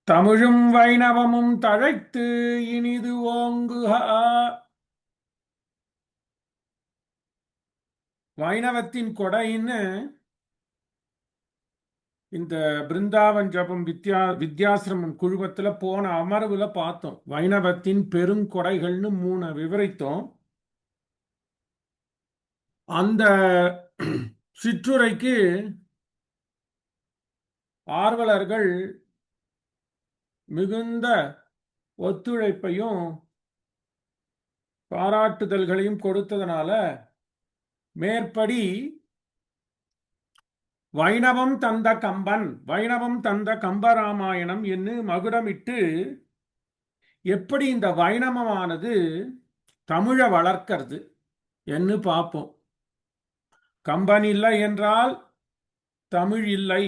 தமிழும் வைணவமும் தழைத்து இனிது ஓங்குக. வைணவத்தின் கொடைன்னு இந்த பிருந்தாவன் ஜபம் வித்யாசிரமம் குழுமத்துல போன அமர்வுல பார்த்தோம். வைணவத்தின் பெருங்கொடைகள்னு 3 விவரித்தோம். அந்த சிற்றுரைக்கு ஆர்வலர்கள் மிகுந்த ஒத்துழைப்பையும் பாராட்டுதல்களையும் கொடுத்ததனால மேற்படி வைணவம் தந்த கம்பன், வைணவம் தந்த கம்பராமாயணம் என்று மகுடமிட்டு எப்படி இந்த வைணவமானது தமிழை வளர்க்கிறது என்று பார்ப்போம். கம்பன் இல்லை என்றால் தமிழ் இல்லை.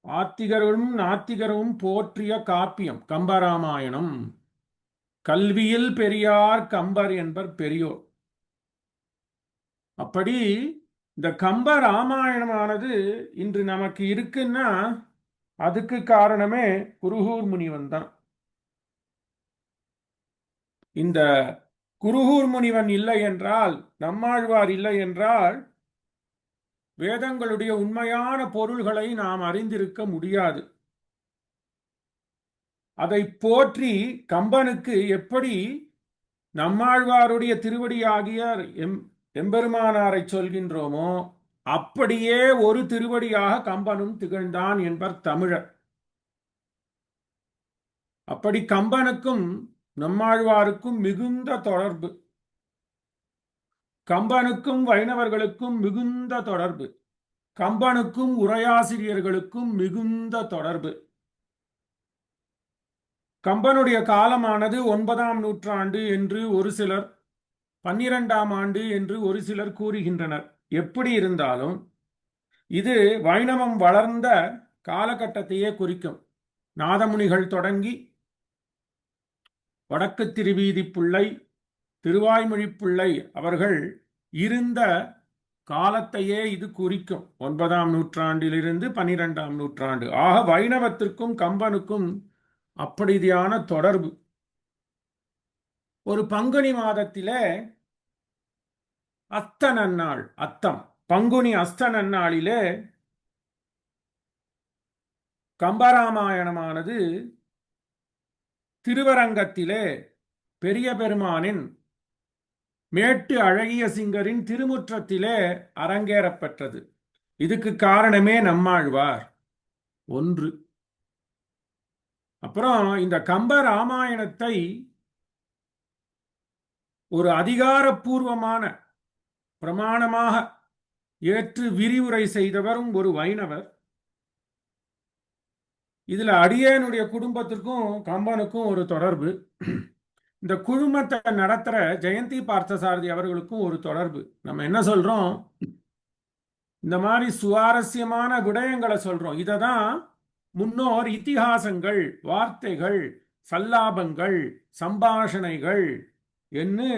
ஆத்திகரும் நாத்திகரும் போற்றிய காப்பியம் கம்பராமாயணம். கல்வியில் பெரியார் கம்பர் என்பர் பெரியோர். அப்படி இந்த கம்ப ராமாயணமானது இன்று நமக்கு இருக்குன்னா அதுக்கு காரணமே குருகூர் முனிவன் தான். இந்த குருகூர் முனிவன் இல்லை என்றால், நம்மாழ்வார் இல்லை என்றால் வேதங்களுடைய உண்மையான பொருள்களை நாம் அறிந்திருக்க முடியாது. அதை போற்றி கம்பனுக்கு எப்படி நம்மாழ்வாருடைய திருவடியாகிய எம்பெருமானாரை சொல்கின்றோமோ அப்படியே ஒரு திருவடியாக கம்பனும் திகழ்ந்தான் என்பர் தமிழர். அப்படி கம்பனுக்கும் நம்மாழ்வாருக்கும் மிகுந்த தொடர்பு, கம்பனுக்கும் வைணவர்களுக்கும் மிகுந்த தொடர்பு, கம்பனுக்கும் உரையாசிரியர்களுக்கும் மிகுந்த தொடர்பு. கம்பனுடைய காலமானது 9ஆம் நூற்றாண்டு என்று ஒரு சிலர், 12ஆம் ஆண்டு என்று ஒரு சிலர் கூறுகின்றனர். எப்படி இருந்தாலும் இது வைணவம் வளர்ந்த காலகட்டத்தையே குறிக்கும். நாதமுனிகள் தொடங்கி வடக்கு திருவீதி பிள்ளை, திருவாய்மொழி பிள்ளை அவர்கள் இருந்த காலத்தையே இது குறிக்கும். 9ஆம் நூற்றாண்டிலிருந்து 12ஆம் நூற்றாண்டு. ஆக வைணவத்திற்கும் கம்பனுக்கும் அப்படியான தொடர்பு. ஒரு பங்குனி மாதத்திலே அஸ்த நன்னாள், அத்தம் பங்குனி அஸ்த நன்னாளிலே கம்பராமாயணமானது திருவரங்கத்திலே பெரிய பெருமானின் மேட்டு அழகிய சிங்கரின் திருமுற்றத்திலே அரங்கேறப்பெற்றது. இதுக்கு காரணமே நம்மாழ்வார் ஒன்று. அப்புறம் இந்த கம்ப ராமாயணத்தை ஒரு அதிகாரப்பூர்வமான பிரமாணமாக ஏற்று விரிவுரை செய்தவரும் ஒரு வைணவர். இதுல அடியேனுடைய குடும்பத்திற்கும் கம்பனுக்கும் ஒரு தொடர்பு. இந்த குழுமத்தை நடத்துற ஜெயந்தி பார்த்தசாரதி அவர்களுக்கும் ஒரு தொடர்பு. நம்ம என்ன சொல்றோம், இந்த மாதிரி சுவாரஸ்யமான விடயங்களை சொல்றோம். இதை தான் முன்னோர் இத்திஹாசங்கள், வார்த்தைகள், சல்லாபங்கள், சம்பாஷணைகள் என்று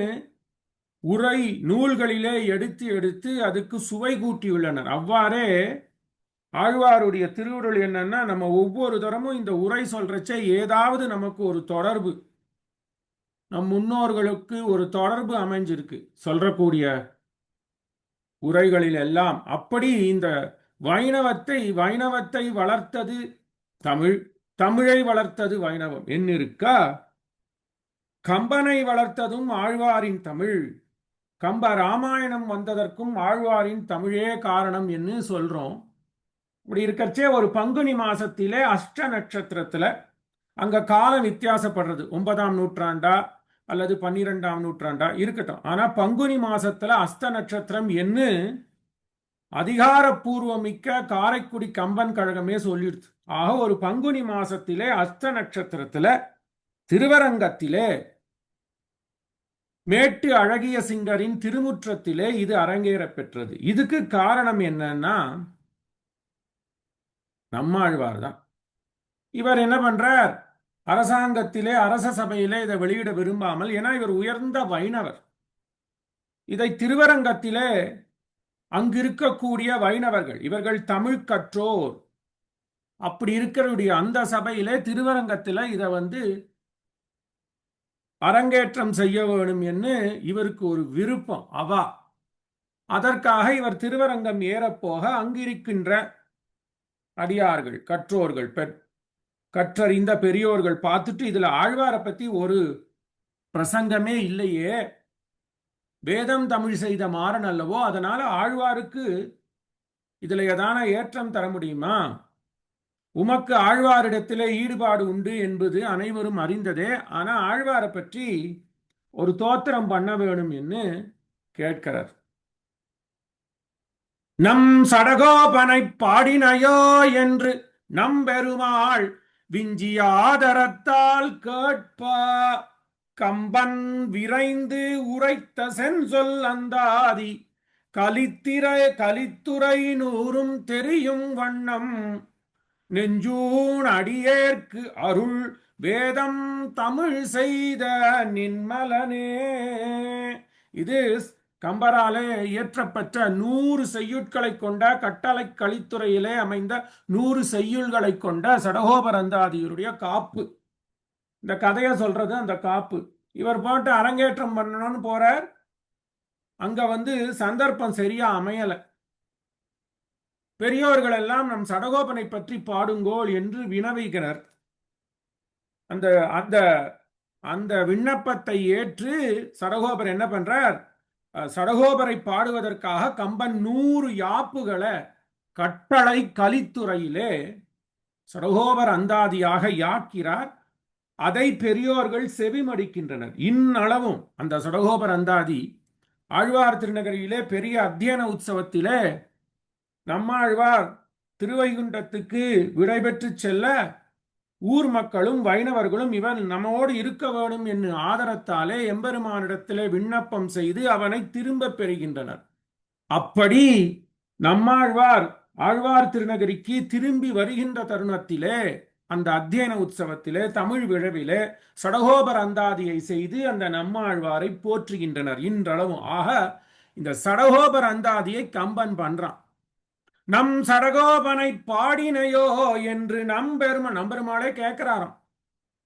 உரை நூல்களிலே எடுத்து எடுத்து அதுக்கு சுவை கூட்டியுள்ளனர். அவ்வாறே ஆழ்வாருடைய திருவுருள் என்னன்னா, நம்ம ஒவ்வொரு தரமும் இந்த உரை சொல்றச்சே ஏதாவது நமக்கு ஒரு தொடர்பு, நம் முன்னோர்களுக்கு ஒரு தொடர்பு அமைஞ்சிருக்கு சொல்றக்கூடிய உரைகளில் எல்லாம். அப்படி இந்த வைணவத்தை வளர்த்தது தமிழ், தமிழை வளர்த்தது வைணவம் என்னிருக்கா, கம்பனை வளர்த்ததும் ஆழ்வாரின் தமிழ். கம்ப ராமாயணம் வந்ததற்கும் ஆழ்வாரின் தமிழே காரணம் என்று சொல்றோம். இப்படி இருக்கச்சே ஒரு பங்குனி மாசத்திலே அஷ்ட நட்சத்திரத்துல அங்க காலம் வித்தியாசப்படுறது. 9ஆம் நூற்றாண்டா அல்லது 12ஆம் நூற்றாண்டா இருக்கட்டும். ஆனா பங்குனி மாசத்துல அஸ்த நட்சத்திரம் என்று அதிகாரப்பூர்வமிக்க காரைக்குடி கம்பன் கழகமே சொல்லிடுது. ஆக ஒரு பங்குனி மாசத்திலே அஸ்த நட்சத்திரத்துல திருவரங்கத்திலே மேட்டு அழகிய சிங்கரின் திருமுற்றத்திலே இது அரங்கேற பெற்றது. இதுக்கு காரணம் என்னன்னா நம்மாழ்வார் தான். இவர் என்ன பண்றார், அரசாங்கத்திலே அரச சபையிலே இதை வெளியிட விரும்பாமல், ஏன்னா இவர் உயர்ந்த வைணவர், இதை திருவரங்கத்திலே அங்கிருக்கக்கூடிய வைணவர்கள், இவர்கள் தமிழ் கற்றோர், அப்படி இருக்கிற அந்த சபையிலே திருவரங்கத்தில் இதை அரங்கேற்றம் செய்ய வேணும் என்று இவருக்கு ஒரு விருப்பம் அவா. அதற்காக இவர் திருவரங்கம் ஏறப்போக அங்கிருக்கின்ற அடியார்கள், கற்றோர்கள், கற்றறிந்த பெரியோர்கள் பார்த்துட்டு இதுல ஆழ்வாரை பத்தி ஒரு பிரசங்கமே இல்லையே, வேதம் தமிழ் செய்த மாறன் அல்லவோ, அதனால ஆழ்வாருக்கு இதுல ஏதான ஏற்றம் தர முடியுமா? உமக்கு ஆழ்வாரிடத்திலே ஈடுபாடு உண்டு என்பது அனைவரும் அறிந்ததே. ஆனா ஆழ்வாரை பற்றி ஒரு தோத்திரம் பண்ண வேணும் என்று கேட்கிறார். நம் சடகோபனை பாடினையோ என்று நம்பெருமாள் விஞ்சிய ஆதரத்தால் கேட்ப கம்பன் விரைந்து உரைத்த சென்சொல் அந்தாதி கலித்துறை நூறும் தெரியும் வண்ணம் நெஞ்சூன் அடியேற்கு அருள் வேதம் தமிழ் செய்த நின்மலனே. இது கம்பராலே இயற்றப்பட்ட 100 செய்யுட்களை கொண்ட கட்டளை கலித்துறையிலே அமைந்த 100 செய்யுள்களை கொண்ட சடகோபரந்தாதியருடைய காப்பு. இந்த கதையை சொல்றது அந்த காப்பு. இவர் போட்டு அரங்கேற்றம் பண்ணணும்னு போறார். அங்க சந்தர்ப்பம் சரியா அமையல. பெரியோர்கள் எல்லாம் நம் சடகோபனை பற்றி பாடுங்கோள் என்று வினவுகிறார். அந்த அந்த அந்த விண்ணப்பத்தை ஏற்று சடகோபர் என்ன பண்றார்? சடகோபரை பாடுவதற்காக கம்பன் 100 யாப்புகளை கட்டளை கலித்துறையிலே சடகோபர் அந்தாதியாக யாக்கிறார். அதை பெரியோர்கள் செவிமடிக்கின்றனர். இன்னளவும் அந்த சடகோபர் அந்தாதி ஆழ்வார் திருநகரியிலே பெரிய அத்தியன உற்சவத்திலே நம்மாழ்வார் திருவைகுண்டத்துக்கு விடைபெற்று செல்ல ஊர் மக்களும் வைணவர்களும் இவன் நம்மோடு இருக்க வேணும் என்று ஆதரத்தாலே எம்பெருமானிடத்திலே விண்ணப்பம் செய்து அவனை திரும்ப பெறுகின்றனர். அப்படி நம்மாழ்வார் ஆழ்வார் திருநகரிக்கு திரும்பி வருகின்ற தருணத்திலே அந்த அத்தியன உற்சவத்திலே தமிழ் விழவிலே சடகோபர் அந்தாதியை செய்து அந்த நம்மாழ்வாரை போற்றுகின்றனர் இன்றளவும். ஆக இந்த சடகோபர் அந்தாதியை கம்பன் பண்றான். நம் சடகோபனை பாடினையோ என்று நம்பெருமாளே கேட்கிறாராம்.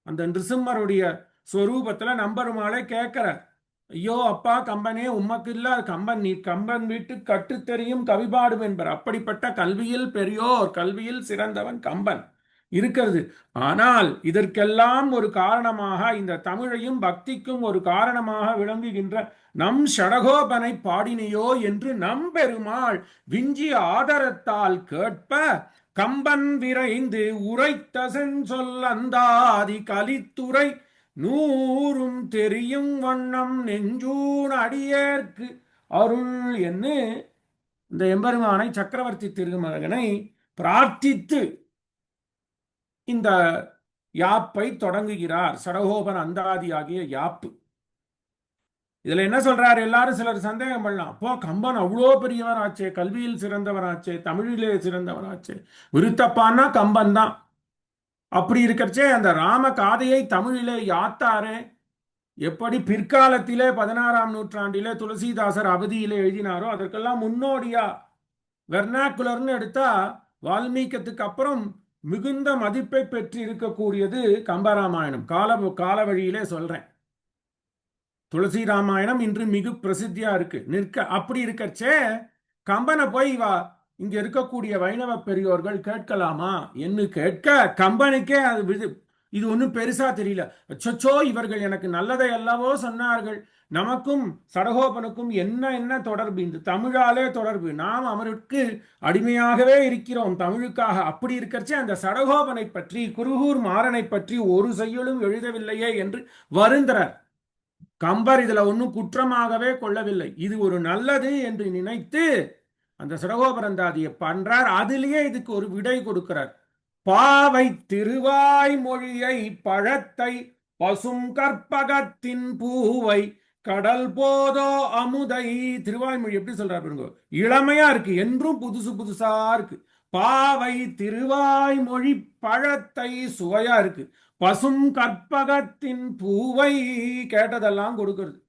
அந்த நிருசிம்மருடைய ஸ்வரூபத்துல நம்பெருமாளே கேட்கிறார். ஐயோ அப்பா கம்பனே, உமக்கு இல்ல கம்பன், நீ கம்பன் வீட்டு கட்டு தெரியும் கவிபாடும் என்பர். அப்படிப்பட்ட கல்வியில் பெரியோர், கல்வியில் சிறந்தவன் கம்பன் இருக்கிறது. ஆனால் இதற்கெல்லாம் ஒரு காரணமாக இந்த தமிழையும் பக்திக்கும் ஒரு காரணமாக விளங்குகின்ற நம் ஷடகோபனை பாடினையோ என்று நம்பெருமாள் விஞ்சிய ஆதரத்தால் கேட்ப கம்பன் விரைந்து உரைத்த சென்சொல் அந்தாதி கலித்துறை நூறும் தெரியும் வண்ணம் நெஞ்சூன் அடியேற்கு அருள் என்று இந்த எம்பெருமானை சக்கரவர்த்தி திருமகனை பிரார்த்தித்து இந்த யாப்பை தொடங்குகிறார். சடகோபன் அந்தாதி ஆகிய யாப்பு. இதுல என்ன சொல்றாரு? எல்லாரும் சிலர் சந்தேகம் பண்ணலாம். அப்போ கம்பன் அவ்வளோ பெரியவராச்சே, கல்வியில் சிறந்தவராச்சே, தமிழிலே சிறந்தவராச்சே, விருத்தப்பான்னா கம்பன் தான். அப்படி இருக்கிறச்சே அந்த ராம காதையை தமிழிலே யாத்தாரே, எப்படி பிற்காலத்திலே 16ஆம் நூற்றாண்டிலே துளசிதாசர் அவதியிலே எழுதினாரோ அதற்கெல்லாம் முன்னோடியா வெர்னாக்குலர்னு எடுத்தா வால்மீகத்துக்கு அப்புறம் மிகுந்த மதிப்பை பெற்று இருக்கக்கூடியது கம்பராமாயணம். கால வழியிலே சொல்றேன். துளசி ராமாயணம் இன்று மிகு பிரசித்தியா இருக்கு. அப்படி இருக்கச்சே கம்பனை போய் இங்க இருக்கக்கூடிய வைணவ பெரியோர்கள் கேட்கலாமா என்று கேட்க கம்பனுக்கே இது ஒன்றும் பெருசா தெரியல. அச்சோ, இவர்கள் எனக்கு நல்லதை அல்லவோ சொன்னார்கள், நமக்கும் சடகோபனுக்கும் என்ன தொடர்பு? இந்த தமிழாலே தொடர்பு, நாம் அவருக்கு அடிமையாகவே இருக்கிறோம் தமிழுக்காக. அப்படி இருக்கிறச்சே அந்த சடகோபனை பற்றி, குருகூர் மாறனை பற்றி ஒரு செய்யுளும் எழுதவில்லையே என்று வருந்தனர். கம்பர் இதுல ஒன்னும் குற்றமாகவே கொள்ளவில்லை. இது ஒரு நல்லது என்று நினைத்து அந்த சடகோபரந்தாதியை பண்றார். அதிலேயே இதுக்கு ஒரு விடை கொடுக்கிறார். பாவை திருவாய் மொழியை பழத்தை பசும் கற்பகத்தின் பூவை கடல் போதோ அமுதை. திருவாய்மொழி எப்படி சொல்றாரு? இளமையா இருக்கு, என்றும் புதுசா இருக்கு. பாவை திருவாய்மொழி பழத்தை சுவையா இருக்கு, பசும் கற்பகத்தின் பூவை கேட்டதெல்லாம் கொடுக்கிறது.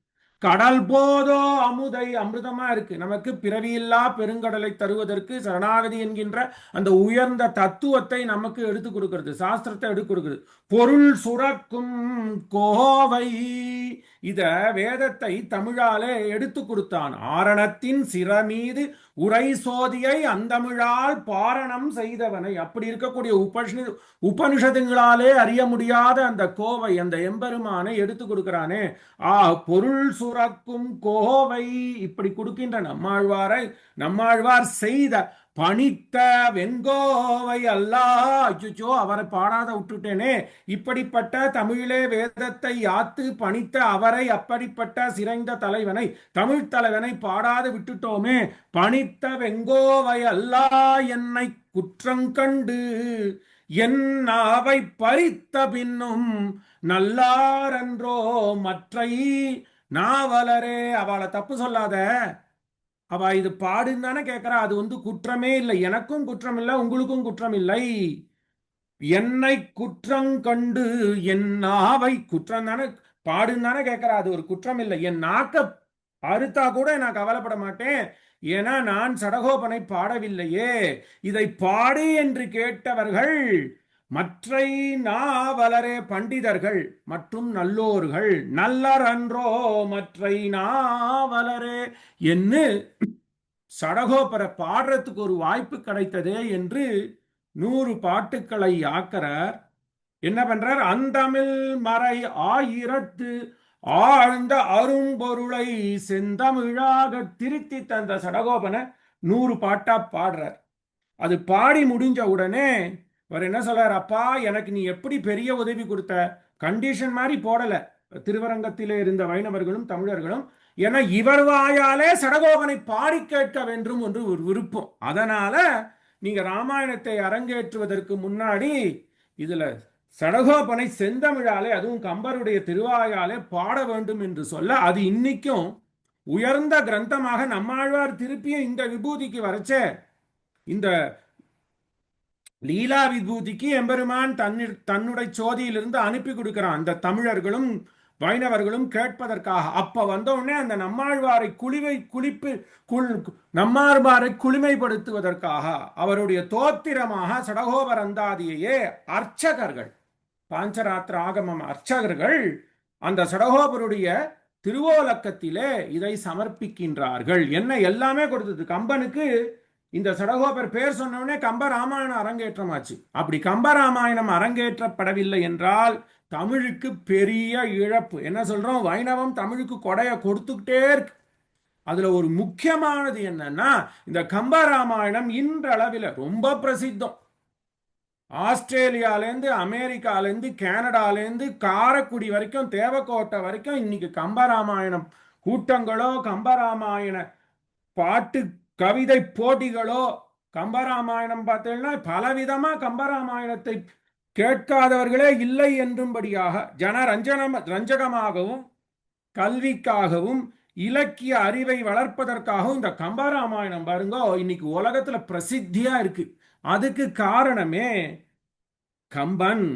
கடல் போதோ அமுதை, அமிர்தமா இருக்கு நமக்கு, பிறவியில்லா பெருங்கடலை தருவதற்கு சரணாகதி என்கின்ற அந்த உயர்ந்த தத்துவத்தை நமக்கு எடுத்துக் கொடுக்கிறது, சாஸ்திரத்தை எடுத்துக் கொடுக்கிறது. பொருள் சுரக்கும் கோவை, இத வேதத்தை தமிழாலே எடுத்து கொடுத்தான். ஆரணத்தின் சிறமீது உரை சோதியை அந்தமிழால் பாரணம் செய்தவனை. அப்படி இருக்கக்கூடிய உபனிஷதுங்களாலே அறிய முடியாத அந்த கோவை, அந்த எம்பெருமானை எடுத்து கொடுக்கிறானே. பொருள் சுரக்கும் கோவை, இப்படி கொடுக்கின்ற நம்மாழ்வார் செய்த பணித்த வெங்கோவை அல்லா. அச்சுச்சோ, அவரை பாடாத விட்டுட்டேனே. இப்படிப்பட்ட தமிழிலே வேதத்தை யாத்து பணித்த அவரை, அப்படிப்பட்ட சிறைந்த தலைவனை, தமிழ் தலைவனை பாடாது விட்டுட்டோமே. பணித்த வெங்கோவை அல்லா என்னை குற்றங்கண்டு என் நாவை பறித்த பின்னும் நல்லாரன்றோ மற்றை நாவலரே. அவளை தப்பு சொல்லாத, அவ இது பாடுன்னு தானே கேட்கிறா. அது குற்றமே இல்லை, எனக்கும் குற்றம் இல்லை, உங்களுக்கும் குற்றம் இல்லை. என்னை குற்றம் கண்டு என் நாவை, குற்றம் தானே, பாடுன்னு தானே கேட்கிறா. அது ஒரு குற்றம் இல்லை. என் நாக்க அறுத்தா கூட நான் கவலைப்பட மாட்டேன், ஏன்னா நான் சடகோபனை பாடவில்லையே. இதை பாடு என்று கேட்டவர்கள் மற்றை நாவலரே, பண்டிதர்கள் மற்றும் நல்லோர்கள். நல்லர் அன்றோ மற்றை நாவலரே என்று சடகோபரை பாடுறதுக்கு ஒரு வாய்ப்பு கிடைத்ததே என்று 100 பாட்டுக்களை ஆக்கிறார். என்ன பண்றார்? அந்தமிழ் மறை ஆயிரத்து ஆழ்ந்த அரும்பொருளை செந்தமிழாக திருத்தி தந்த சடகோபனை 100 பாட்டா பாடுறார். அது பாடி முடிஞ்ச உடனே அவர் என்ன சொல்றார்? அப்பா, எனக்கு நீ எப்படி பெரிய உதவி கொடுத்த, கண்டிஷன் மாதிரி போடல திருவரங்கத்திலே இருந்த வைணவர்களும் தமிழர்களும். ஏன்னா இவர் வாயாலே சடகோபனை பாடி கேட்க வேண்டும் என்று ஒரு விருப்பம். அதனால நீங்க ராமாயணத்தை அரங்கேற்றுவதற்கு முன்னாடி இதுல சடகோபனை செந்தமிழாலே, அதுவும் கம்பருடைய திருவாயாலே பாட வேண்டும் என்று சொல்ல, அது இன்னைக்கும் உயர்ந்த கிரந்தமாக நம்மாழ்வார் திருப்பியும் இந்த விபூதிக்கு வரைச்சே, இந்த லீலா விபூதிக்கு எம்பெருமான் தன்னுடைய சோதியிலிருந்து அனுப்பி கொடுக்கிறான் அந்த தமிழர்களும் வைணவர்களும் கேட்பதற்காக. அப்ப வந்த உடனே அந்த நம்மாழ்வாரை நம்மாழ்வாரை குளிமைப்படுத்துவதற்காக அவருடைய தோத்திரமாக சடகோபர் அந்தாதியையே அர்ச்சகர்கள், பாஞ்சராத்திர ஆகமம் அர்ச்சகர்கள் அந்த சடகோபருடைய திருவோலக்கத்திலே இதை சமர்ப்பிக்கின்றார்கள். என்ன எல்லாமே கொடுத்தது கம்பனுக்கு. இந்த சடகோபர் பேர் சொன்னவுடனே கம்ப ராமாயணம் அரங்கேற்றமாச்சு. அப்படி கம்ப ராமாயணம் அரங்கேற்றப்படவில்லை என்றால் தமிழுக்கு பெரிய இழப்பு. என்ன சொல்றோம்? வைணவம் தமிழுக்கு கொடைய கொடுத்துக்கிட்டே இருக்கு. அதுல ஒரு முக்கியமானது என்னன்னா, இந்த கம்ப ராமாயணம் இன்றளவில் ரொம்ப பிரசித்தம். ஆஸ்திரேலியாலேருந்து, அமெரிக்காலேருந்து, கனடாலேருந்து, காரைக்குடி வரைக்கும், தேவக்கோட்டை வரைக்கும் இன்னைக்கு கம்பராமாயணம் கூட்டங்களோ, கம்பராமாயண பாட்டு கவிதை போட்டிகளோ, கம்பராமாயணம் பார்த்தீங்கன்னா பலவிதமா கம்பராமாயணத்தை கேட்காதவர்களே இல்லை என்றும்படியாக ரஞ்சகமாகவும் கல்விக்காகவும் இலக்கிய அறிவை வளர்ப்பதற்காகவும் இந்த கம்பராமாயணம் பாருங்க இன்னைக்கு உலகத்துல பிரசித்தியா இருக்கு. அதுக்கு காரணமே கம்பன்,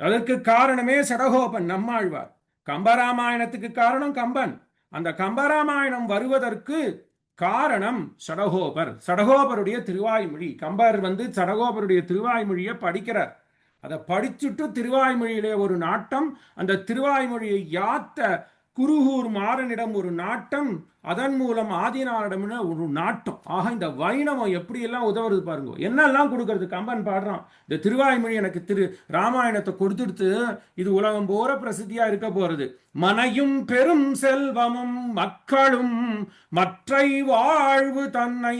அதற்கு காரணமே சடகோபன் நம்மாழ்வார். கம்பராமாயணத்துக்கு காரணம் கம்பன். அந்த கம்பராமாயணம் வருவதற்கு காரணம் சடகோபர், சடகோபருடைய திருவாய்மொழி. கம்பர் சடகோபருடைய திருவாய்மொழியை படிக்கிறார். அதை படிச்சுட்டு திருவாய்மொழியிலே ஒரு நாட்டம், அந்த திருவாய்மொழியை யாத்த குருகூர் மாறனிடம் ஒரு நாட்டம், அதன் மூலம் ஆதினாரிடம் ஒரு நாட்டம். ஆக இந்த வைணவம் எப்படி எல்லாம் உதவுறது பாருங்க. என்னெல்லாம் கொடுக்கறது. கம்பன் பாடுறான், இந்த திருவாய்மொழி எனக்கு ராமாயணத்தை கொடுத்துடுத்து, இது உலகம் போற பிரசித்தியா இருக்க போறது. மனையும் பெரும் செல்வமும் மக்களும் மற்றை வாழ்வு தன்னை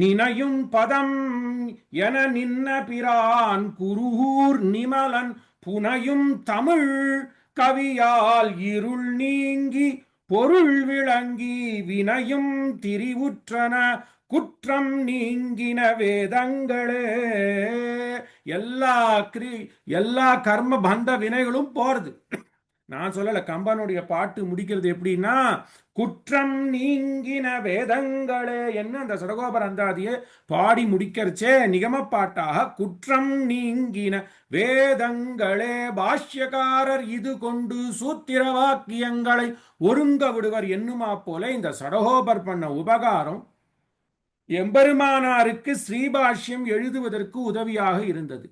நினையும் பதம் என நின்ன பிரான் குருகூர் நிமலன் புனையும் தமிழ் கவியால் இருள் நீங்கி பொருள் விளங்கி வினையும் திரிவுற்றன குற்றம் நீங்கின வேதங்களே. எல்லா கர்ம பந்த வினைகளும் போறது. நான் சொல்லல, கம்பனுடைய பாட்டு முடிக்கிறது எப்படின்னா, குற்றம் நீங்கின வேதங்களே என்ன அந்த சடகோபர் அந்தாதியை பாடி முடிக்கிறச்சே நிகம பாட்டாக குற்றம் நீங்கின வேதங்களே பாஷ்யக்காரர் இது கொண்டு சூத்திர வாக்கியங்களை ஒருங்க விடுவர் என்னுமா போல இந்த சடகோபர் பண்ண உபகாரம் எம்பெருமானாருக்கு ஸ்ரீபாஷ்யம் எழுதுவதற்கு உதவியாக இருந்தது.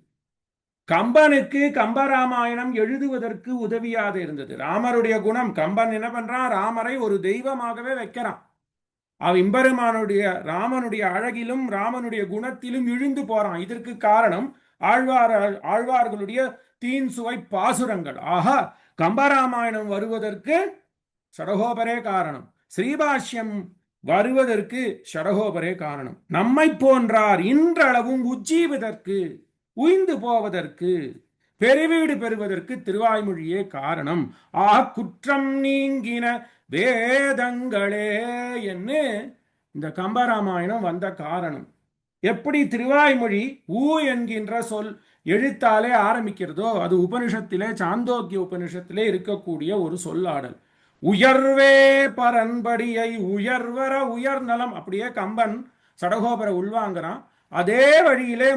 கம்பனுக்கு கம்பராமாயணம் எழுதுவதற்கு உதவியாக இருந்தது. ராமருடைய குணம், கம்பன் என்ன பண்றான், ராமரை ஒரு தெய்வமாகவே வைக்கிறான். எம்பெருமானுடைய ராமனுடைய அழகிலும் ராமனுடைய குணத்திலும் இழுந்து போறான். இதற்கு காரணம் ஆழ்வார்களுடைய தீன் சுவை பாசுரங்கள். ஆஹா, கம்பராமாயணம் வருவதற்கு சடகோபரே காரணம், ஸ்ரீபாஷ்யம் வருவதற்கு சடகோபரே காரணம். நம்மை போன்றார் இன்றளவும் உஜ்ஜீவதற்கு, உய்ந்து போவதற்கு, பெருவீடு பெறுவதற்கு திருவாய்மொழியே காரணம். குற்றம் நீங்கின வேதங்களே என்று இந்த கம்பராமாயணம் வந்த காரணம். எப்படி திருவாய்மொழி ஊ என்கின்ற சொல் எழுத்தாலே ஆரம்பிக்கிறதோ, அது உபனிஷத்திலே, சாந்தோக்கிய உபனிஷத்திலே இருக்கக்கூடிய ஒரு சொல்லாடல். உயர்வே பரன்படியை உயர்வர உயர் நலம், அப்படியே கம்பன் சடகோபர உள்வாங்கிறான். அதே வழியிலே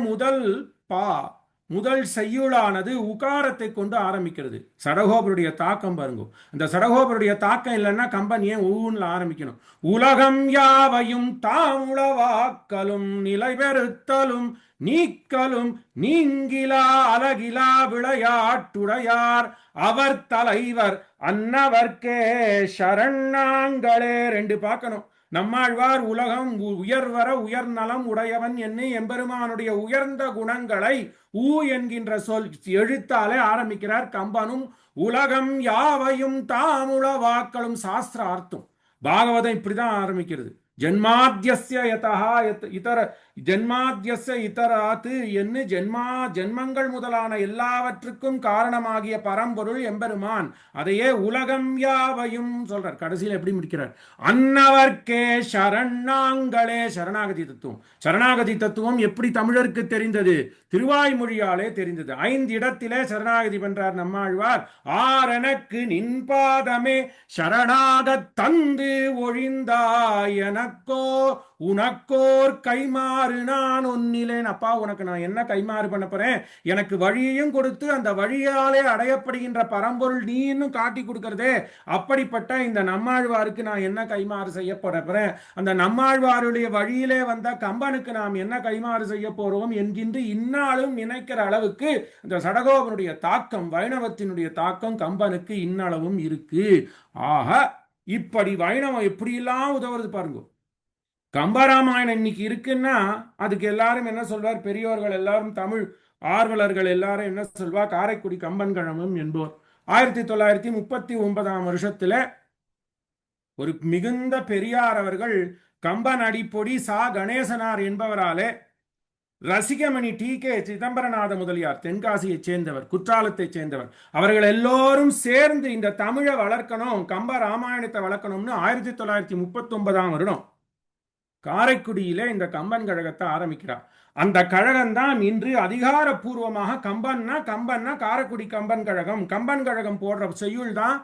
முதல் செய்யுளானது உகாரத்தை கொண்டு ஆரம்பிக்கிறது. சடகோபருடைய தாக்கம் பாருங்க. இந்த சடகோபருடைய தாக்கம் இல்லைன்னா கம்பன் ஏன் ஊன்ல ஆரம்பிக்கணும்? உலகம் யாவையும் தாமுளவாக்கலும் நிலை பெறுத்தலும் நீக்கலும் நீங்கிலா அலகிலா விளையாட்டுடையார் அவர் தலைவர் அன்னவர்க்கே சரணாங்களே. ரெண்டு பார்க்கணும். நம்மாழ்வார் உலகம் உயர்வர உயர் நலம் உடையவன் என்ன எம்பெருமானுடைய உயர்ந்த குணங்களை ஊ என்கின்ற சொல் எழுத்தாலே ஆரம்பிக்கிறார். கம்பனும் உலகம் யாவையும் தாமுளவாக்கலும் சாஸ்திர அர்த்தம். பாகவதம் இப்படிதான் ஆரம்பிக்கிறது. ஜென்மாத்யஸ்ய யதஹா இதர ஜென்மாத்யஸ்ய இதராத்து என்று ஜென்மங்கள் முதலான எல்லாவற்றுக்கும் காரணமாகிய பரம்பொருள் எம்பெருமான். அதையே உலகம் யாவையும் சொல்றார். கடைசியில் எப்படி முடிக்கிறார்? அன்னவர்க்கே சரணாங்களே. சரணாகதி தத்துவம். சரணாகதி தத்துவம் எப்படி தமிழருக்கு தெரிந்தது? திருவாய்மொழியாலே தெரிந்தது. 5 இடத்திலே சரணாகதி பண்றார் நம்மாழ்வார். ஆரெனக்கு நின்பாதமே சரணாக தந்து ஒழிந்தாய் எனக்கோ உனக்கோர் கைமாறு நான் ஒன்னிலேன். அப்பா, உனக்கு நான் என்ன கைமாறு பண்ண போறேன்? எனக்கு வழியையும் கொடுத்து அந்த வழியாலே அடையப்படுகின்ற பரம்பொருள் நீ இன்னும் காட்டி கொடுக்கறதே. அப்படிப்பட்ட இந்த நம்மாழ்வாருக்கு நான் என்ன கைமாறு செய்ய போறேன்? அந்த நம்மாழ்வாருடைய வழியிலே வந்த கம்பனுக்கு நாம் என்ன கைமாறு செய்ய போறோம் என்கின்ற இந்நாளும் நினைக்கிற அளவுக்கு இந்த சடகோபனுடைய தாக்கம், வைணவத்தினுடைய தாக்கம் கம்பனுக்கு இன்னளவும் இருக்கு. ஆக இப்படி வைணவம் எப்படியெல்லாம் உதவுறது பாருங்க. கம்பராமாயணம் இன்னைக்கு இருக்குன்னா அதுக்கு எல்லாரும் என்ன சொல்வார்? பெரியோர்கள் எல்லாரும், தமிழ் ஆர்வலர்கள் எல்லாரும் என்ன சொல்வா? காரைக்குடி கம்பன் கழகம் என்போர் 1939 வருஷத்துல ஒரு மிகுந்த பெரியார் அவர்கள் கம்பன் அடிப்பொடி சா கணேசனார் என்பவராலே ரசிகமணி டி.கே. சிதம்பரநாத முதலியார், தென்காசியைச் சேர்ந்தவர், குற்றாலத்தைச் சேர்ந்தவர், அவர்கள் எல்லோரும் சேர்ந்து இந்த தமிழை வளர்க்கணும், கம்ப ராமாயணத்தை வளர்க்கணும்னு 1939 வருடம் காரைக்குடியிலே இந்த கம்பன் கழகத்தை ஆரம்பிக்கிறார். அந்த கழகம்தான் இன்று அதிகாரப்பூர்வமாக கம்பன்னா காரைக்குடி கம்பன் கழகம். கம்பன் கழகம் போடுற செய்யுள் தான்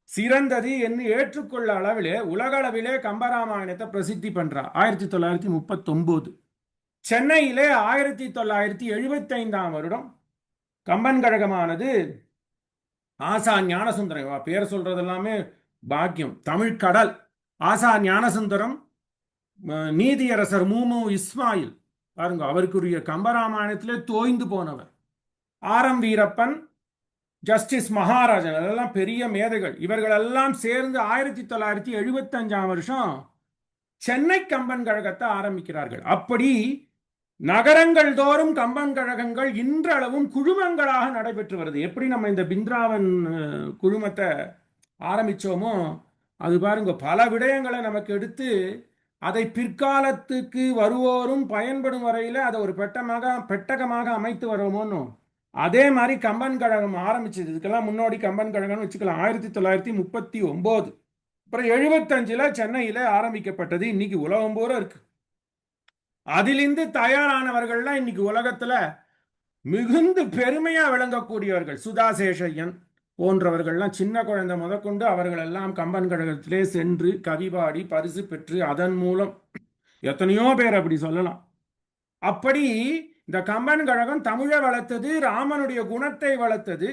சிறந்தது என்று ஏற்றுக்கொள்ள அளவிலே உலக அளவிலே கம்பராமாயணத்தை பிரசித்தி பண்றார். 1939 சென்னையிலே 1975 வருடம் கம்பன் கழகமானது ஆசா ஞானசுந்தரம், பேர் சொல்றது எல்லாமே பாக்கியம், தமிழ் கடல். ஆசா ஞானசுந்தரம், நீதியரசர் மூமு இஸ்மாயில் பாருங்க, அவருக்குரிய கம்பராமாயணத்திலே தோய்ந்து போனவர். ஆரம் வீரப்பன், ஜஸ்டிஸ் மகாராஜன், அதெல்லாம் பெரிய மேதைகள். இவர்கள் எல்லாம் சேர்ந்து 1975 வருஷம் சென்னை கம்பன் கழகத்தை ஆரம்பிக்கிறார்கள். அப்படி நகரங்கள் தோறும் கம்பன் கழகங்கள் இன்றளவும் குழுமங்களாக நடைபெற்று வருது. எப்படி நம்ம இந்த பிந்த்ராவன் குழுமத்தை ஆரம்பிச்சோமோ அது பாருங்க, பல விடயங்களை நமக்கு எடுத்து அதை பிற்காலத்துக்கு வருவோரும் பயன்படும் வரையில அதை ஒரு பெட்டகமாக அமைத்து வருவோமோன்னு, அதே மாதிரி கம்பன் கழகம் ஆரம்பிச்சது. இதுக்கெல்லாம் முன்னோடி கம்பன் கழகம் வச்சுக்கலாம். 1939, அப்புறம் 75 சென்னையில ஆரம்பிக்கப்பட்டது. இன்னைக்கு உலகம் பூரா இருக்கு. அதிலிருந்து தயாரானவர்கள்லாம் இன்னைக்கு உலகத்துல மிகுந்து பெருமையா விளங்கக்கூடியவர்கள். சுதா சேஷையன், போன்றவர்கள்லாம் சின்ன குழந்தை முதற்கொண்டு அவர்களெல்லாம் கம்பன் கழகத்திலே சென்று கவி பாடி பரிசு பெற்று அதன் மூலம் எத்தனையோ பேர் அப்படி சொல்லலாம். அப்படி இந்த கம்பன் கழகம் தமிழை வளர்த்தது, ராமனுடைய குணத்தை வளர்த்தது,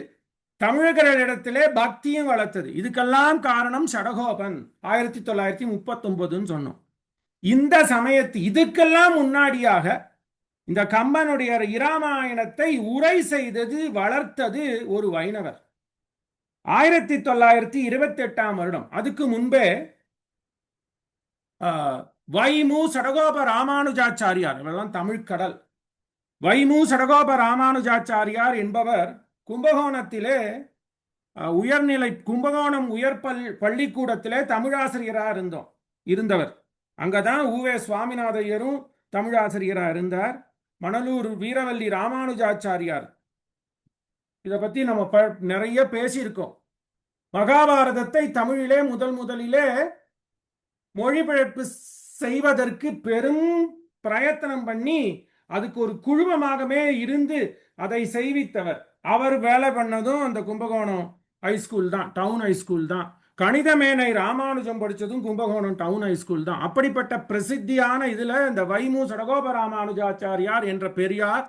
தமிழர்களிடத்திலே பக்தியும் வளர்த்தது. இதுக்கெல்லாம் காரணம் சடகோபன். 1939 சொன்னோம். இந்த சமயத்து இதுக்கெல்லாம் முன்னாடியாக இந்த கம்பனுடைய இராமாயணத்தை உரை செய்தது, வளர்த்தது ஒரு வைணவர். 1928 வருடம். அதுக்கு முன்பே வைமு சடகோப ராமானுஜாச்சாரியார், இவெல்லாம் தமிழ் கடல். வைமு சடகோப ராமானுஜாச்சாரியார் என்பவர் கும்பகோணத்திலே உயர்நிலை கும்பகோணம் உயர் பள்ளிக்கூடத்திலே தமிழாசிரியராக இருந்தவர். அங்கதான் உவே சுவாமிநாதையரும் தமிழாசிரியராக இருந்தார். மணலூர் வீரவல்லி ராமானுஜாச்சாரியார், இதை பத்தி நம்ம நிறைய பேசியிருக்கோம். மகாபாரதத்தை தமிழிலே முதலிலே மொழிபெயர்ப்பு செய்வதற்கு பெரும் பிரயத்தனம் பண்ணி அதுக்கு ஒரு குழுமமாகவே இருந்து அதை செய்வித்தவர். அவர் வேலை பண்ணதும் அந்த கும்பகோணம் ஹைஸ்கூல் தான், டவுன் ஹைஸ்கூல் தான். கணிதமேனை ராமானுஜம் படித்ததும் கும்பகோணம் டவுன் ஹைஸ்கூல் தான். அப்படிப்பட்ட பிரசித்தியான இதுல இந்த வைமு சடகோப ராமானுஜாச்சாரியார் என்ற பெரியார்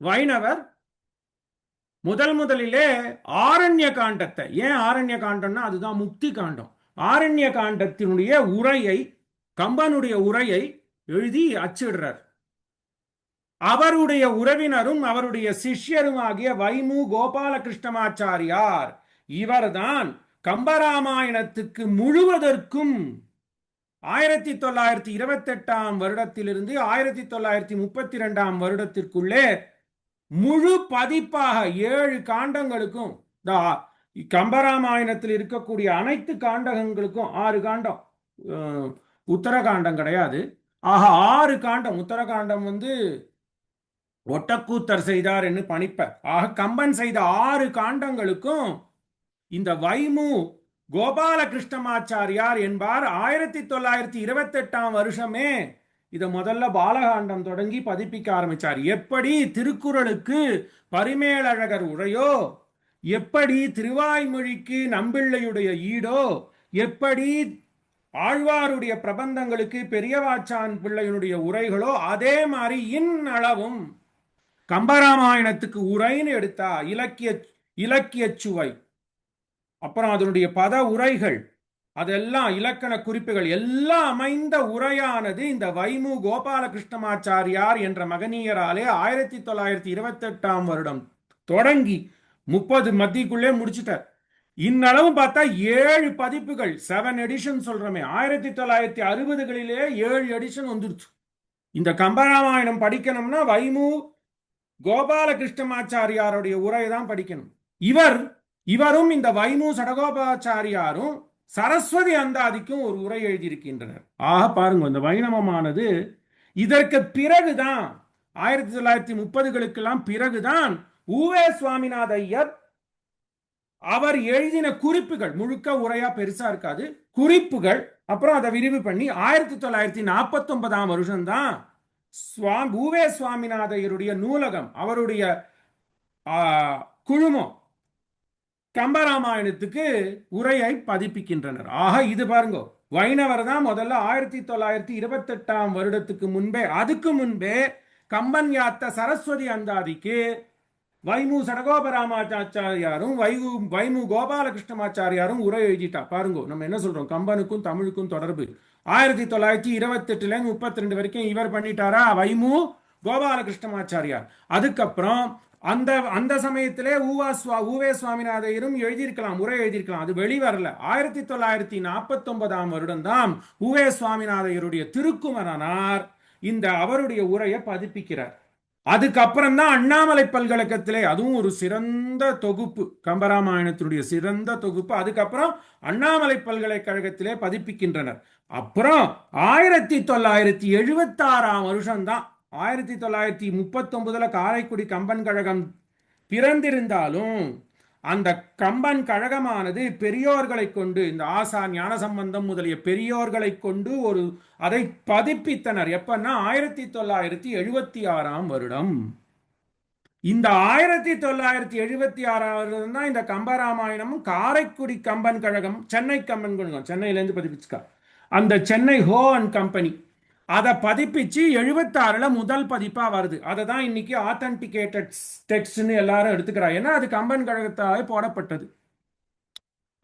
வைணவர் முதலிலே ஆரண்ய காண்டத்தை, ஏன் ஆரண்ய காண்டம்னா அதுதான் முக்தி காண்டம், ஆரண்ய காண்டத்தினுடைய உரையை, கம்பனுடைய உரையை எழுதி அச்சிடுறார். அவருடைய உறவினரும் அவருடைய சிஷ்யரும் ஆகிய வைமு கோபாலகிருஷ்ணமாச்சாரியார், இவர்தான் கம்பராமாயணத்துக்கு முழுவதற்கும் 1928 வருடத்திலிருந்து 1932 வருடத்திற்குள்ளே முழு பதிப்பாக 7 காண்டங்களுக்கும், கம்பராமாயணத்தில் இருக்கக்கூடிய அனைத்து காண்டகங்களுக்கும் 6 காண்டம், உத்தரகாண்டம் கிடையாது, ஆக 6 காண்டம். உத்தரகாண்டம் ஒட்டக்கூத்தர் செய்தார் என்று பணிப்பர். ஆக கம்பன் செய்த 6 காண்டங்களுக்கும் இந்த வைமு கோபாலகிருஷ்ணமாச்சாரியார் என்பார் 1928 வருஷமே இதை முதல்ல பாலகாண்டம் தொடங்கி பதிப்பிக்க ஆரம்பிச்சார். எப்படி திருக்குறளுக்கு பரிமேலழகர் உரையோ, எப்படி திருவாய்மொழிக்கு நம்பிள்ளையுடைய ஈடோ, எப்படி ஆழ்வாருடைய பிரபந்தங்களுக்கு பெரியவாச்சான் பிள்ளையினுடைய உரைகளோ, அதே மாதிரி இன்னளவும் கம்பராமாயணத்துக்கு உரைன்னு எடுத்தா இலக்கிய சுவை, அப்புறம் அதனுடைய பத உரைகள், அதெல்லாம் இலக்கண குறிப்புகள் எல்லாம் அமைந்த உரையானது இந்த வைமு கோபாலகிருஷ்ணமாச்சாரியார் என்ற மகனீயராலே 1928 வருடம் தொடங்கி 30 மத்திக்குள்ளே முடிச்சிட்டார். இன்னளவு பார்த்தா 7 பதிப்புகள், 7 எடிஷன் சொல்றமே. 1960களிலே 7 எடிஷன் வந்துருச்சு. இந்த கம்பராமாயணம் படிக்கணும்னா வைமு கோபாலகிருஷ்ணமாச்சாரியாருடைய உரை தான் படிக்கணும். இவரும் இந்த வைமு சடகோபாச்சாரியாரும் சரஸ்வதி அந்தாதிக்கும் ஒரு உரை எழுதியிருக்கின்றனர். ஆக பாருங்க, இந்த வைணவமானது இதற்கு பிறகுதான் 1930களுக்கெல்லாம் பிறகுதான் உவே சுவாமிநாத ஐயர் அவர் எழுதின குறிப்புகள், முழுக்க உரையா பெருசா இருக்காது, குறிப்புகள், அப்புறம் அதை விரிவு பண்ணி 1949 வருஷம்தான் உவே சுவாமிநாதையருடைய நூலகம், அவருடைய குழுமம் கம்பராமாயணத்துக்கு உரையை பதிப்பிக்கின்றனர். ஆக இது பாருங்க, வைணவர் தான் முதல்ல 1928 வருடத்துக்கு முன்பே, அதுக்கு முன்பே கம்பன் யாத்த சரஸ்வதி அந்தாதிக்கு வைமு சடகோபராமாச்சாரியாரும் வைமு கோபாலகிருஷ்ணமாச்சாரியாரும் உரை எழுதிட்டா. பாருங்க, நம்ம என்ன சொல்றோம், கம்பனுக்கும் தமிழுக்கும் தொடர்பு 1928 32 வரைக்கும் இவர் பண்ணிட்டாரா, வைமு கோபாலகிருஷ்ணமாச்சாரியார். அதுக்கப்புறம் அந்த சமயத்திலே உவே சுவாமிநாதையரும் எழுதியிருக்கலாம், உரை எழுதியிருக்கலாம், அது வெளிவரல. 1949 வருடம் தான் உவே சுவாமிநாதையருடைய திருக்குமரனார் இந்த அவருடைய உரையை பதிப்பிக்கிறார். அதுக்கப்புறம் தான் அண்ணாமலை பல்கலைக்கழகத்திலே, அதுவும் ஒரு சிறந்த தொகுப்பு, கம்பராமாயணத்தினுடைய சிறந்த தொகுப்பு, அதுக்கப்புறம் அண்ணாமலை பல்கலைக்கழகத்திலே பதிப்பிக்கின்றனர். அப்புறம் 1976 வருஷம்தான், 1939 காரைக்குடி கம்பன் கழகம் பிறந்திருந்தாலும் அந்த கம்பன் கழகமானது பெரியோர்களை கொண்டு, இந்த ஆசான் ஞானசம்பந்தம் முதலிய பெரியோர்களை கொண்டு அதை பதிப்பித்தனர். எப்பன்னா 1976 வருடம். இந்த 1976 தான் இந்த கம்பராமாயணமும் காரைக்குடி கம்பன் கழகம், சென்னை கம்பன் கழகம், சென்னையிலேருந்து பதிப்பிச்சுக்கா அந்த சென்னை ஹோ அண்ட் கம்பெனி அதை பதிப்பிச்சு 76ல் முதல் பதிப்பா வருது. அதை தான் இன்னைக்கு ஆத்தன்டிகேட்டட் டெக்ஸ்ட்னு எல்லாரும் எடுத்துக்கிறாங்க. ஏன்னா அது கம்பன் கழகத்தாலே போடப்பட்டது.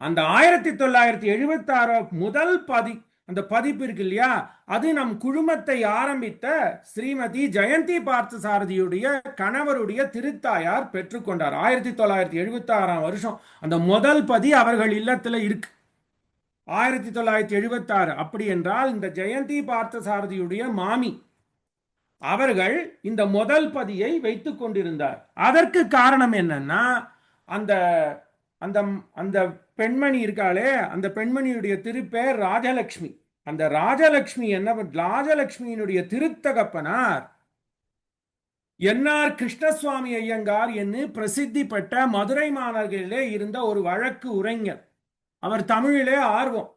அந்த 1976 முதல் அந்த பதிப்பு இருக்கு இல்லையா, அது நம் குழுமத்தை ஆரம்பித்த ஸ்ரீமதி ஜெயந்தி பார்த்தசாரதியுடைய கணவருடைய திருத்தாயார் பெற்றுக்கொண்டார். 1976 அந்த முதல் பதி அவர்கள் இல்லத்துல இருக்கு. 1976. அப்படி என்றால் இந்த ஜெயந்தி பார்த்தசாரதியுடைய மாமி அவர்கள் இந்த முதல் பதியை வைத்துக் கொண்டிருந்தார். அதற்கு காரணம் என்னன்னா, அந்த அந்த அந்த பெண்மணி இருக்காளே, அந்த பெண்மணியுடைய திருப்பேர் ராஜலட்சுமி. அந்த ராஜலட்சுமி என்ன, ராஜலட்சுமியினுடைய திருத்தகப்பனார் என்ஆர் கிருஷ்ணசுவாமி ஐயங்கார் என்று பிரசித்தி பெற்ற மதுரை மாநகரிலே இருந்த ஒரு வழக்கு உரைஞர். அவர் தமிழிலே ஆர்வம்.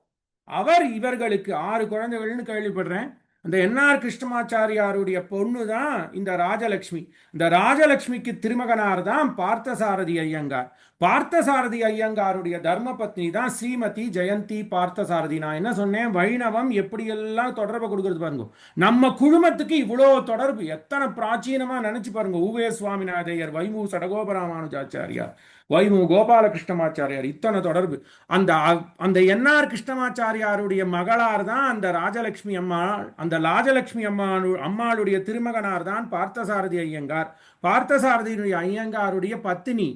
அவர் இவர்களுக்கு 6 குழந்தைகள்னு கேள்விப்படுறேன். அந்த என்ஆர் கிருஷ்ணமாச்சாரியாருடைய பொண்ணு தான் இந்த ராஜலட்சுமி. இந்த ராஜலட்சுமிக்கு திருமகனார் தான் பார்த்தசாரதி ஐயங்கார். பார்த்தசாரதி ஐயங்காருடைய தர்மபத்னி தான் ஸ்ரீமதி ஜெயந்தி பார்த்தசாரதி. நான் என்ன சொன்னேன், வைணவம் எப்படியெல்லாம் தொடர்பு கொடுக்கறது பாருங்க. நம்ம குழுமத்துக்கு இவ்வளோ தொடர்பு எத்தனை பிராச்சீனமா நினைச்சு பாருங்க. உவே சுவாமிநாதையர், வைமு சடகோபராமானுஜாச்சாரியார், வைமு கோபாலகிருஷ்ணமாச்சாரியார், இத்தனை தொடர்பு. அந்த அந்த என்ஆர் கிருஷ்ணமாச்சாரியாருடைய மகளார் தான் அந்த ராஜலட்சுமி அம்மா. அந்த ராஜலட்சுமி அம்மாளுடைய திருமகனார் தான் பார்த்தசாரதி ஐயங்கார். பார்த்தசாரதியுடைய ஐயங்காருடைய பத்தினி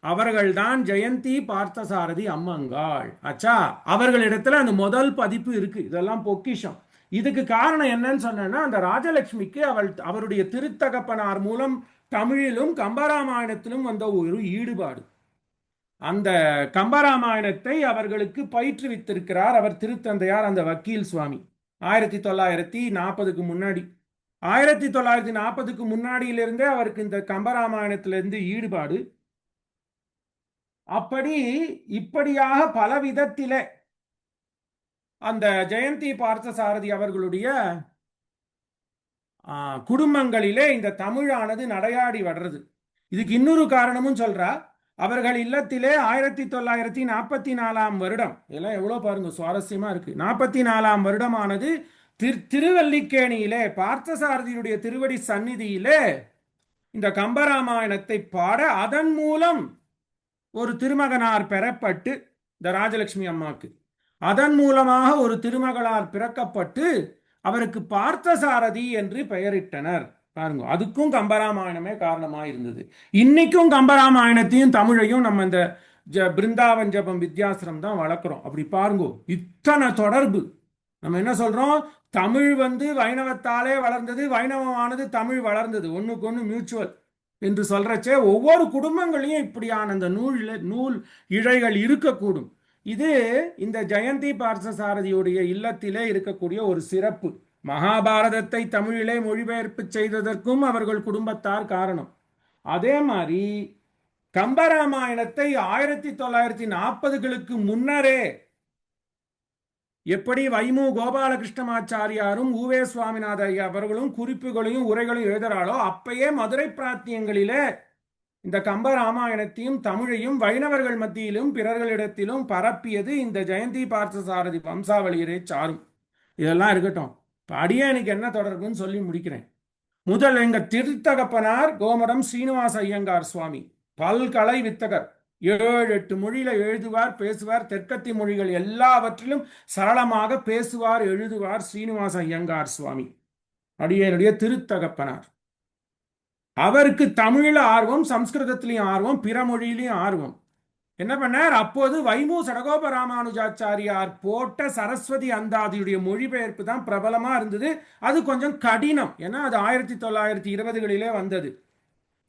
அவர்கள்தான் ஜெயந்தி பார்த்தசாரதி அம்மங்காள். ஆச்சா, அவர்களிடத்துல அந்த முதல் பதிப்பு இருக்கு. இதெல்லாம் பொக்கிஷம். இதுக்கு காரணம் என்னன்னு சொன்னா, அந்த ராஜலட்சுமிக்கு அவருடைய திருத்தகப்பனார் மூலம் தமிழிலும் கம்பராமாயணத்திலும் வந்த ஒரு ஈடுபாடு. அந்த கம்பராமாயணத்தை அவர்களுக்கு பயிற்றுவித்திருக்கிறார் அவர் திருத்தந்தையார், அந்த வக்கீல் சுவாமி. 1940க்கு முன்னாடி, 1940க்கு முன்னாடியிலிருந்தே அவருக்கு இந்த கம்பராமாயணத்திலிருந்து ஈடுபாடு. அப்படி இப்படியாக பல விதத்திலே அந்த ஜெயந்தி பார்த்தசாரதி அவர்களுடைய குடும்பங்களிலே இந்த தமிழானது நடையாடி வர்றது. இதுக்கு இன்னொரு காரணமும் சொல்றா. அவர்கள் இல்லத்திலே 1944 வருடம், இதெல்லாம் எவ்வளவு பாருங்க சுவாரஸ்யமா இருக்கு. 44 வருடமானது திருவல்லிக்கேணியிலே பார்த்தசாரதியுடைய திருவடி சந்நிதியிலே இந்த கம்பராமாயணத்தை பாட அதன் மூலம் ஒரு திருமகனார் பெறப்பட்டு, இந்த ராஜலட்சுமி அம்மாக்கு அதன் மூலமாக ஒரு திருமகளார் பிறக்கப்பட்டு அவருக்கு பார்த்தசாரதி என்று பெயரிட்டனர். பாருங்க, அதுக்கும் கம்பராமாயணமே காரணமாக இருந்தது. இன்னைக்கும் கம்பராமாயணத்தையும் தமிழையும் நம்ம இந்த பிருந்தாவன் ஜபம் வித்யாசிரம் தான் வளர்க்குறோம். அப்படி பாருங்க, இத்தனை தொடர்பு. நம்ம என்ன சொல்றோம், தமிழ் வைணவத்தாலே வளர்ந்தது, வைணவமானது தமிழ் வளர்ந்தது, ஒண்ணுக்கு ஒன்று மியூச்சுவல் என்று சொல்றச்சே ஒவ்வொரு குடும்பங்களையும் இப்படியான அந்த நூல் இழைகள் இருக்கக்கூடும். இது இந்த ஜெயந்தி பார்த்தசாரதியுடைய இல்லத்திலே இருக்கக்கூடிய ஒரு சிறப்பு. மகாபாரதத்தை தமிழிலே மொழிபெயர்ப்பு செய்ததற்கும் அவர்கள் குடும்பத்தார் காரணம். அதே மாதிரி கம்பராமாயணத்தை 1940களுக்கு முன்னரே எப்படி வைமு கோபாலகிருஷ்ணமாச்சாரியாரும் ஊவே சுவாமிநாத ஐயா அவர்களும் குறிப்புகளையும் உரைகளையும் எழுதுறாளோ, அப்பயே மதுரை பிராந்தியங்களிலே இந்த கம்பராமாயணத்தையும் தமிழையும் வைணவர்கள் மத்தியிலும் பிறர்களிடத்திலும் பரப்பியது இந்த ஜெயந்தி பார்த்தசாரதி வம்சாவளியரை சாரும். இதெல்லாம் இருக்கட்டும், அடியனுக்கு என்ன தொடர்புன்னு சொல்லி முடிக்கிறேன். முதல் எங்க திருத்தகப்பனார் கோமடம் ஸ்ரீனிவாச ஐயங்கார் சுவாமி, பல்கலை வித்தகர். 7-8 மொழியில எழுதுவார், பேசுவார். தெற்கத்தி மொழிகள் எல்லாவற்றிலும் சரளமாக பேசுவார், எழுதுவார். ஸ்ரீனிவாச ஐயங்கார் சுவாமி அடியனுடைய திருத்தகப்பனார். அவருக்கு தமிழ்ல ஆர்வம், சம்ஸ்கிருதத்திலையும் ஆர்வம், பிற மொழியிலையும் ஆர்வம். என்ன பண்ணார், அப்போது வைமு சடகோப ராமானுஜாச்சாரியார் போட்ட சரஸ்வதி அந்தாதியுடைய மொழிபெயர்ப்பு தான் பிரபலமா இருந்தது. அது கொஞ்சம் கடினம், ஏன்னா அது 1920களிலே வந்தது.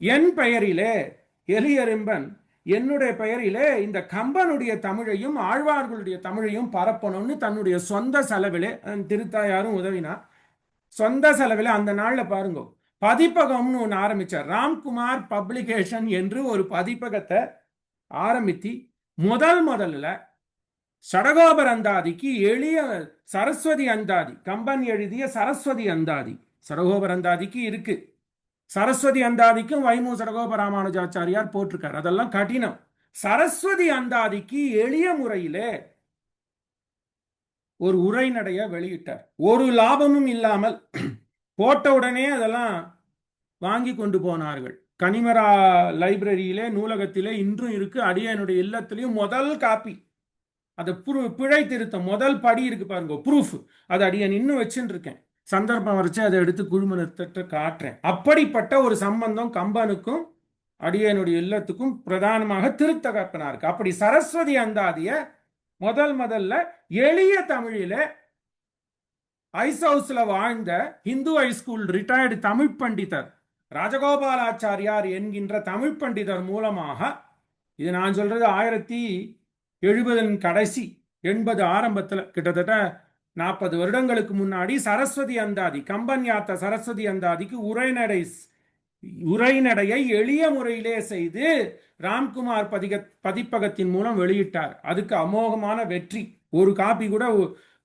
என் பெயரிலே எலியரிம்பன், என்னுடைய பெயரிலே இந்த கம்பனுடைய தமிழையும் ஆழ்வார்களுடைய தமிழையும் பரப்பணும்னு தன்னுடைய சொந்த செலவிலே, திருத்தாயாரும் உதவினா, சொந்த செலவிலே அந்த நாள்ல பாருங்க பதிப்பகம்னு ஒன்று ஆரம்பிச்சார். ராம்குமார் பப்ளிகேஷன் என்று ஒரு பதிப்பகத்தை ஆரம்பித்து முதல்ல சடகோபர் அந்தாதிக்கு எளிய சரஸ்வதி அந்தாதி, கம்பன் எழுதிய சரஸ்வதி அந்தாதி சடகோபர் அந்தாதிக்கு இருக்கு. சரஸ்வதி அந்தாதிக்கும் வைமு சடகோப ராமானுஜாச்சாரியார் போட்டிருக்கார். அதெல்லாம் கடினம். சரஸ்வதி அந்தாதிக்கு எளிய முறையிலே ஒரு உரைநடைய வெளியிட்டார். ஒரு லாபமும் இல்லாமல் போட்ட உடனே அதெல்லாம் வாங்கி கொண்டு போனார்கள். கனிமரா லைப்ரரியிலே, நூலகத்திலே இன்றும் இருக்கு. அடியனுடைய இல்லத்திலையும் முதல் காப்பி, அது பிழை திருத்தம் முதல் படி இருக்கு பாருங்க, ப்ரூஃப். அது அடியன் இன்னும் வச்சுட்டு இருக்கேன். சந்தர்ப்பம் வரைச்சு அதை எடுத்து குழுமணத்திட்ட காட்டுறேன். அப்படிப்பட்ட ஒரு சம்பந்தம் கம்பனுக்கும் அடியனுடைய இல்லத்துக்கும் பிரதானமாக திருத்தகப்பனாருக்கு. அப்படி சரஸ்வதி அந்தாதிய முதல்ல எளிய தமிழில ஐஸ் ஹவுஸ்ல வாழ்ந்த இந்து ஹைஸ்கூல் ரிட்டையர்டு தமிழ் பண்டிதர் ராஜகோபாலாச்சாரியார் என்கின்ற தமிழ் பண்டிதர் மூலமாக, இது நான் சொல்றது 1970 கடைசி 80 ஆரம்பத்தில், கிட்டத்தட்ட 40 வருடங்களுக்கு முன்னாடி சரஸ்வதி அந்தாதி, கம்பன் யாத்த சரஸ்வதி அந்தாதிக்கு உரைநடையை எளிய முறையிலே செய்து ராம்குமார் பதிப்பகத்தின் மூலம் வெளியிட்டார். அதுக்கு அமோகமான வெற்றி. ஒரு காப்பி கூட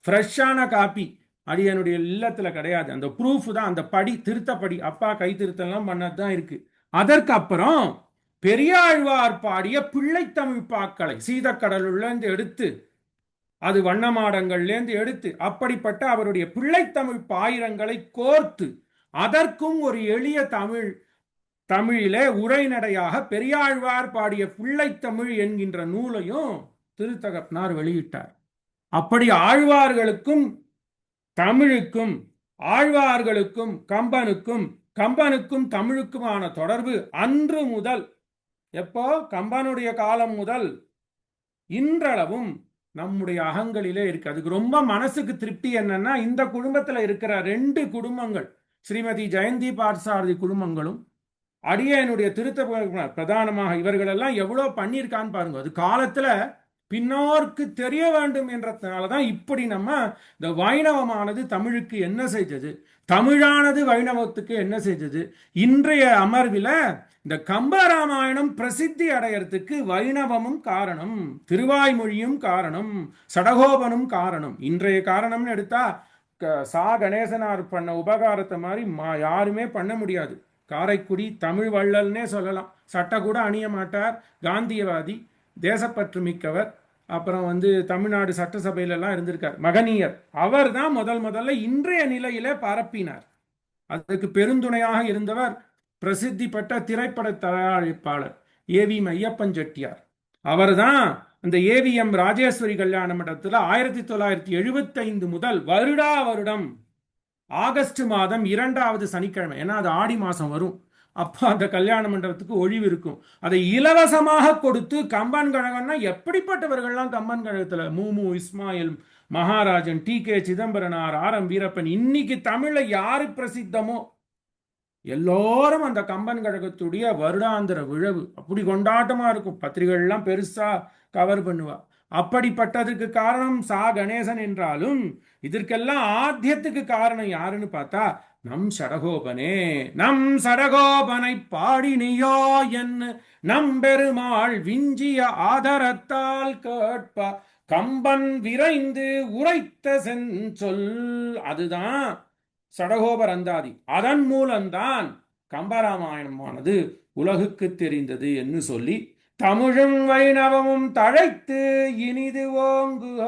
ஃப்ரெஷ்ஷான காப்பி அடியனுடைய இல்லத்துல கிடையாது. அந்த ப்ரூஃப் தான், அந்த படி, திருத்தப்படி, அப்பா கை திருத்தெல்லாம் பண்ணதுதான் இருக்கு. அதற்கு அப்புறம் பெரியாழ்வார் பாடிய பிள்ளைத்தமிழ் பாக்களை சீதக்கடலுள்ளேருந்து எடுத்து, அது வண்ணமாடங்கள்லேருந்து எடுத்து, அப்படிப்பட்ட அவருடைய பிள்ளைத்தமிழ் பாயிரங்களை கோர்த்து அதற்கும் ஒரு எளிய தமிழிலே உரைநடையாக பெரியாழ்வார் பாடிய பிள்ளைத்தமிழ் என்கின்ற நூலையும் திருத்தகப்பனார் வெளியிட்டார். அப்படி ஆழ்வார்களுக்கும் தமிழுக்கும், ஆழ்வார்களுக்கும் கம்பனுக்கும், கம்பனுக்கும் தமிழுக்குமான தொடர்பு அன்று முதல், எப்போ கம்பனுடைய காலம் முதல் இன்றளவும் நம்முடைய அகங்களிலே இருக்கு. அதுக்கு ரொம்ப மனசுக்கு திருப்தி என்னன்னா, இந்த குடும்பத்தில் இருக்கிற 2 குடும்பங்கள், ஸ்ரீமதி ஜெயந்தி பார்த்தசாரதி குடும்பங்களும் அடியனுடைய திருத்த பிரதானமாக, இவர்கள் எல்லாம் எவ்வளவு பண்ணியிருக்கான்னு பாருங்க. அது காலத்துல பின்னோருக்கு தெரிய வேண்டும் என்றதுனாலதான் இப்படி நம்ம இந்த வைணவமானது தமிழுக்கு என்ன செய்தது, தமிழானது வைணவத்துக்கு என்ன செய்தது. இன்றைய அமர்வில் இந்த கம்பராமாயணம் பிரசித்தி அடையறதுக்கு வைணவமும் காரணம், திருவாய்மொழியும் காரணம், சடகோபனும் காரணம். இன்றைய காரணம்னு எடுத்தா சா கணேசனார் பண்ண உபகாரத்தை மாதிரி யாருமே பண்ண முடியாது. காரைக்குடி தமிழ் வள்ளல்னே சொல்லலாம். சட்டை கூட அணிய மாட்டார், காந்தியவாதி, தேசப்பற்று மிக்கவர். அப்புறம் தமிழ்நாடு சட்டசபையிலெல்லாம் இருந்திருக்கார், மகனியர். அவர் தான் முதல்ல இன்றைய நிலையிலே பரப்பினார். அதுக்கு பெருந்துணையாக இருந்தவர் பிரசித்தி பெற்ற திரைப்பட தயாரிப்பாளர் ஏவி ஐயப்பன் செட்டியார். அவர் தான் அந்த ஏவிஎம் ராஜேஸ்வரி கல்யாண மண்டபத்தில் 1975 முதல் வருடம் ஆகஸ்ட் மாதம் 2வது சனிக்கிழமை, ஏன்னா அது ஆடி மாசம் வரும், அப்போ அந்த கல்யாண மண்டபத்துக்கு ஒழிவு இருக்கும், அதை இலவசமாக கொடுத்து, கம்பன் கழகம்னா எப்படிப்பட்டவர்கள்லாம் கம்பன் கழகத்துல மூமு இஸ்மாயில், மகாராஜன், டி.கே. சிதம்பரனார், ஆர்.எம். வீரப்பன், இன்னைக்கு தமிழ்ல யாரு பிரசித்தமோ எல்லோரும் அந்த கம்பன் கழகத்துடைய வருடாந்திர விழவு அப்படி கொண்டாட்டமா இருக்கும். பத்திரிகைகள்லாம் பெருசா கவர் பண்ணுவா. அப்படிப்பட்டதுக்கு காரணம் சா கணேசன் என்றாலும், இதற்கெல்லாம் ஆத்தியத்துக்கு காரணம் யாருன்னு பார்த்தா நம் சடகோபனே. நம் சடகோபனை பாடினியோ என்ன நம்பெருமாள் விஞ்சிய ஆதரத்தால் கேட்ப கம்பன் விரைந்து உரைத்த செஞ்சொல். அதுதான் சடகோபர் அந்தாதி. அதன் மூலம்தான் கம்பராமாயணமானது உலகுக்கு தெரிந்தது என்று சொல்லி, தமிழும் வைணவமும் தழைத்து இனிது ஓங்குக.